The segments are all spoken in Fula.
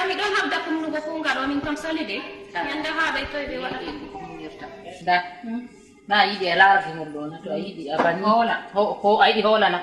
mi ɗon habda kumnugo fungal o min kam sali de yande haɓay toye ɓe waɗata da na yiɗi e laargimol ɗo na to a yiɗi a banni ko a yiɗi hoolana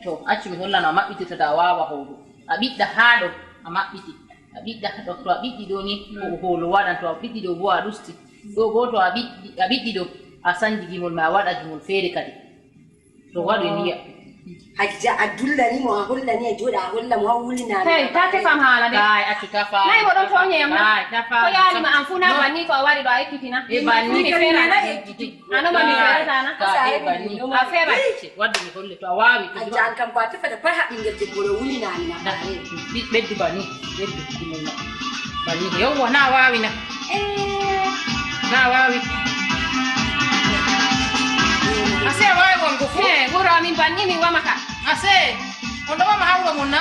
to accu mi hollano a maɓɓitita ta a wawa hoodu a ɓiɗɗa haa ɗo a maɓɓiti a ɓiɗɗa ɗo to a ɓiɗɗi ɗo ni hoolo waɗan to a ɓiɗɗi ɗo bo a ɗusti ɗo bo to a ɓiɗɗi ɗo a sanji gimol ma a waɗa gimol feere kadi to waɗo ndiya Hajja adullani mo a hollani e joɗa a holla mo a wulina hey ta tefam haala de ay accu ta fa nayi mo ɗon toñe yam na ay ta fa ko yaali ma an fu na banni ko a wari ɗo a ekkitina e banni mi feerana anoma mi feeratana e banni a feera wadde mi holle to a wawi Hajja an kam ba tefata pat ha ɓingel debbo ɗo wulinani na ɓeddu banni ɓeddu gimol ma banni yewwa na wawi na wawi ase wawi wongo fu wuro amin banni min wamaka ase on ɗo wama hawro mon na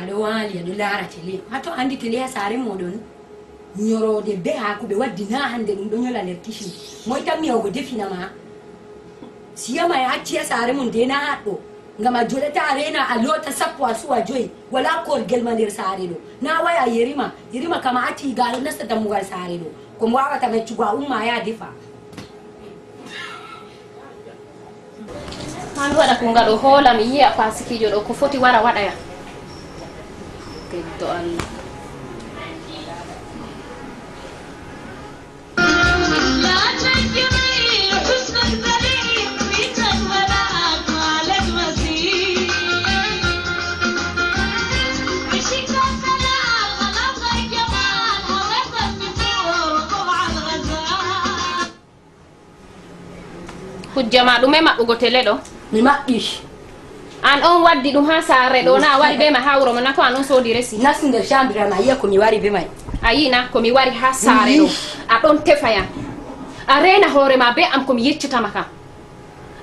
aɗo waali aɗo laara télé hato andi télé ha saare moɗon ñorode be haako ɓe waddi na hande ɗum ɗo ñola nder kichin moy tan miyawgo definama siyama e acci ha saare mum de na haɗɗo ngam a joɗata a rena a loota sappo a suwa joyi wala korgel ma nder saare ɗo na waya yerima kama acci gaɗo nasta dammugal saare ɗo komo wawata meccugo a umma ya defa hami waɗa kunga ɗo hoola mi yiya pasikijo ɗo ko foti wara waɗaya keddo Allah hujja ma ɗume maɓɓugo télé ɗo mi maɓɓi an on waddi ɗum ha saare ɗo na wari be ma ha wuro ma na ko an on soodi resi nasti nder chambre am a yiya komi wari be may a yina komi wari ha saare ɗo a ɗon tefayam a rena hoore ma be am komi yeccitama kam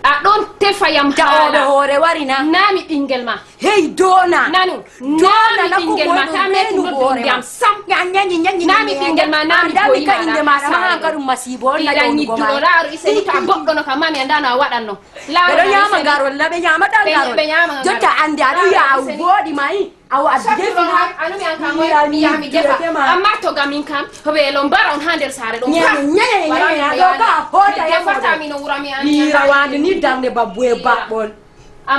a ɗon tefayam taoɗo hoore wari na nami ɓingel ma hey dona nanu nami ɓingel ma ta meti noddundiyam sam nami ɓingel ma nami ka inde maɗa ma hanka ɗum masibo on iɗan ñidduɗo laaru iseni to a goɗɗono kam mami andano a waɗanno ɓeɗo ñama garol na ɓe ñama ɗan garol jotta ande aɗo ya a woɗi mayi awa anumi an kam mi yaha mi defa amma to gamin kam weelo mbara on ha nder saare ɗo ɗo ka hoota defatamino wura mi mirawande ni darde babbu e baɓɓol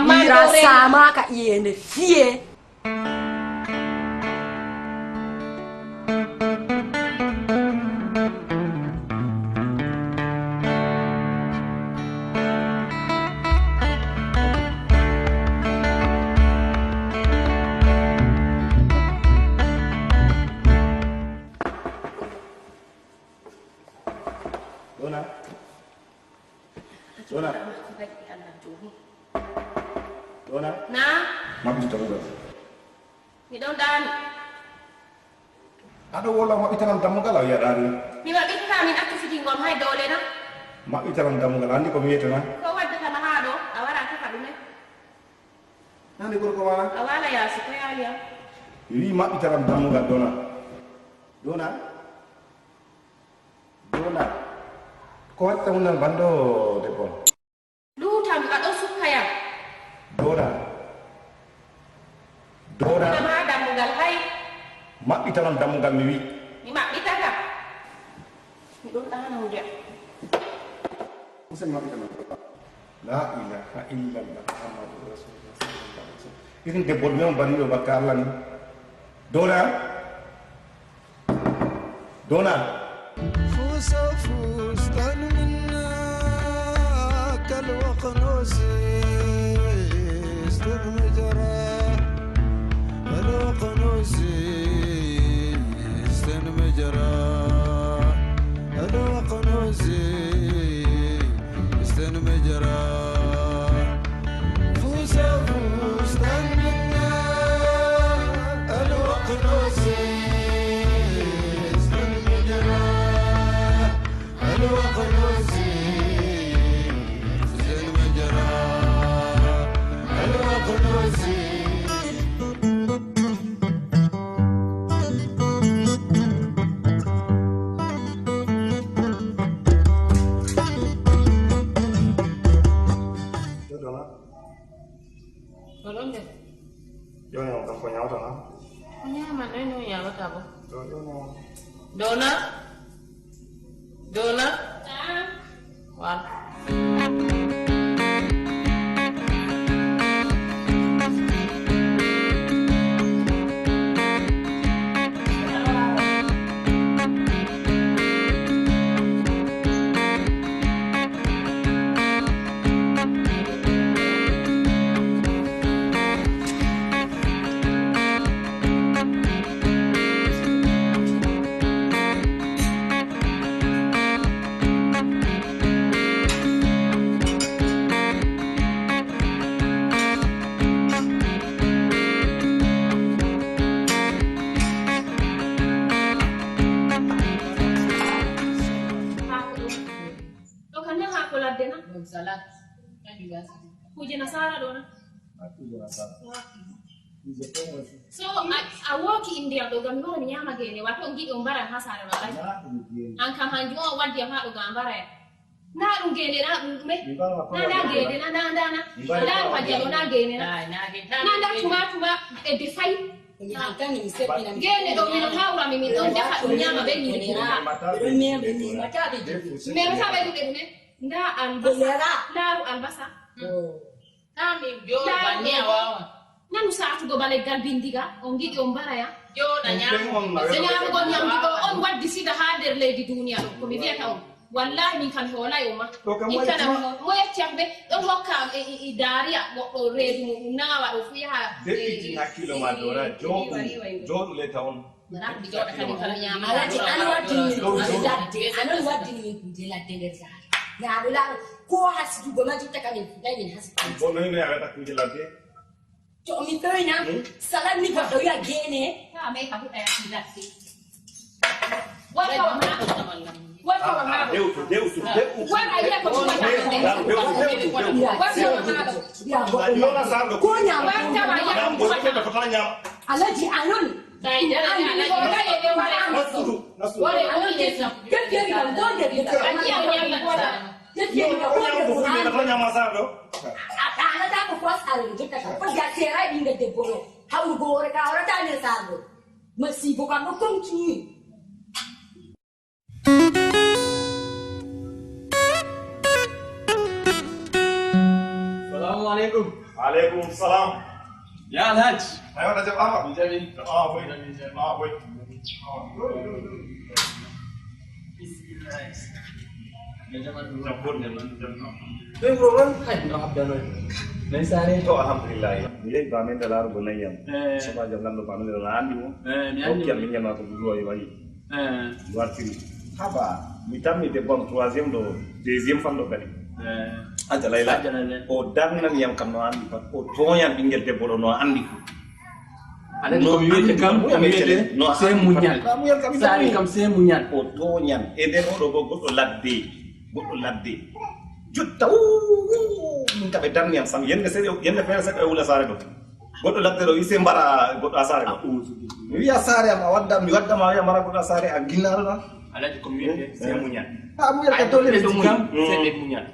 mira samaka iyende fiye Dona na maɓɓiti dammugal miɗon ɗaani aɗo wolla maɓɓitanan dammugal a wiyaɗaani mi maɓɓitata min accu fitingol hay dowle na maɓɓitanan dammugal andi ko mi wiyetana ko waddetama haa ɗo a wara tefa ɗume nani gorko ma a wala yaasi ko yaaliyam wi maɓɓitanan dammugal dona dona dona ko waɗta munan bando debbo luutam aɗo sukkayam dona dona ma dammugal hay maɓɓitanan dammugal mi wi mi maɓɓitata miɗon ɗaana hunde usen maɓɓitanan la ilaha illallah muhammadu rasulullah sallallahu alaihi wasallam irin debbo ɗume on banni ɗo bakka Allah ni dona dona فستان منك الوقنوس استنمجرا الوقنوس استنمجرا الوقنوس استنمجرا Dona. Dona. Wal. Salah. Kan juga. Puji nasara dona. Aku rasa. So I walk in there do gami wala nyama gene wato ngi on bara hasara no lai. An kam hanju on wadi ha do gambara. Na dum gene na me. Na gene na waje na gene na. Na tuma e di fai. Gene do mi no hawra mi don defa dum nyama be ni na. Me mata be me. Nda albasa. Laru albasa. Kami jo banya wawa. Nanu saatu go bale galbindiga on gidi on bara ya. Jo na nyama. Senyamu go nyamdu go on waddi sida ha der leydi duniya ko mi wi'ata on. Wallahi min kan holay o ma. Ikana mo yecciambe don hokka e dariya goddo reedu mum nawa do fu yaha. Defi hakkilo ma dora jodu le tawon. Mana di jodo kadi kala nyama. Alaji anu waddi ni kujela tender sa. Ya dula ko hasi go ma jitta kamin dai min hasi. Bono ni agata kujela de. To mi toina salat ni ba ya gene. Ha me ka fu ay silati. Wala wa ma. Wala wa ma. Deus. Wala ya ko ma. Wala sabe. Ko nya ba ta ba ya Nambo ke ba fatanya. alaji anon. Dai da alaji ko ga ye wala. Wala anon ke sa. Ke ga don de ta. Ani ya wala. Ke ga Ko ni fatanya masado. Ana ta ko kwas are jitta ka. Ko ga tera dinga de boro. Hawu gore ka ora ta ne sabo. Masi bo ka no konti. Assalamualaikum. Waalaikumsalam. Ya Alhaj. Ayo dah jawab apa? Jamin. Boy. Boy. Bismillah. Jangan dulu. Campur ni. Tuh program kan dah habis dah. Nai sare. To alhamdulillah. Ni gamen dalar gunayam. Eh. Sama jalan do panu dalar andi mo. Ni Oke, andi. minya ma ko duwa yi bari. Luar sini. Haba, mitami de bon troisième do deuxième fan do kadi. Aja layla. O dannan yam kam no andi pat. O toyan bingel debbo do no andi. Ada no wiete kam no se munyal. Sare kam se munyal. O toyan e den o do go goddo ladde. Goddo ladde. Jutta min kabe dan yam sam yende fere sa e wula sare do. Goddo ladde do ise mbara goddo asare do. Mi wiya sare am mi wadda ma wiya mara goddo asare a ginnaro na. Alaji ko wiete se munyal. Ah munyal ka dole do munyal. Se le munyal.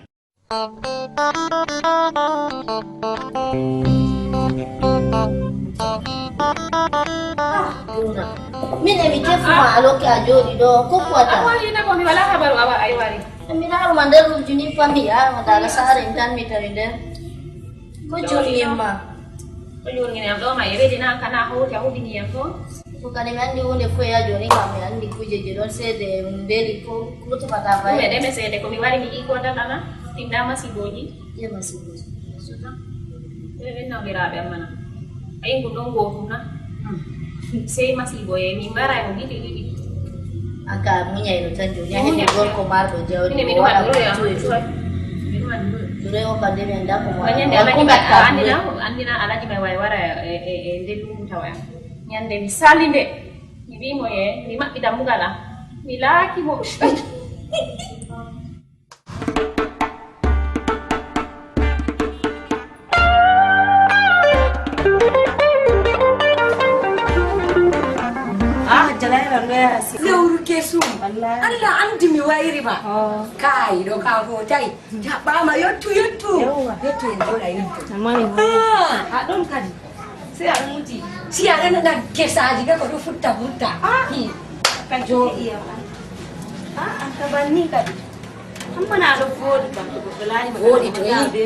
Mine mi tefuma aloke a jooɗi ɗo ko kuwata Awali na ko mi wala habaru awa ay wari. mi daruma nder juni fammi yama daga saare mi tan mi tawi nder ko jurnimma Ko yurgi ne am do ma yebe dina kana ho ta hudi ni ko. ko kadi mi andi hunde fof ya joni kam mi andi kujeji ɗon seede beeli ko tefata Ko me fay de me sede ko mi wari mi iko dana tinda masiboji. yema sibuji Be na birabe amana. Ay ko don go na. Sei masibo e mi bara ko gidi. aka muñayno tan joni hede gorko marɗo jawdi Ni mi o waɗa waɗa ya. ko cuuɗi dure o kadi mi anda ko Wanyande alaji ba andina alaji mai wai wara e nde dum tawaya. Nyande mi salinde. Mi bi mo ye mi mabbi dammugala. Mi laaki mo. lewru kesum Allah andi mi wayri ma kai do ka ho tai jaba ma yottu en jola yottu ha don kadi si aɗa na kesaji ga ko ɗo futta kan iya kan. Ah, anta banni kadi. Amma na do fodi kan to ko lani Wodi to yi.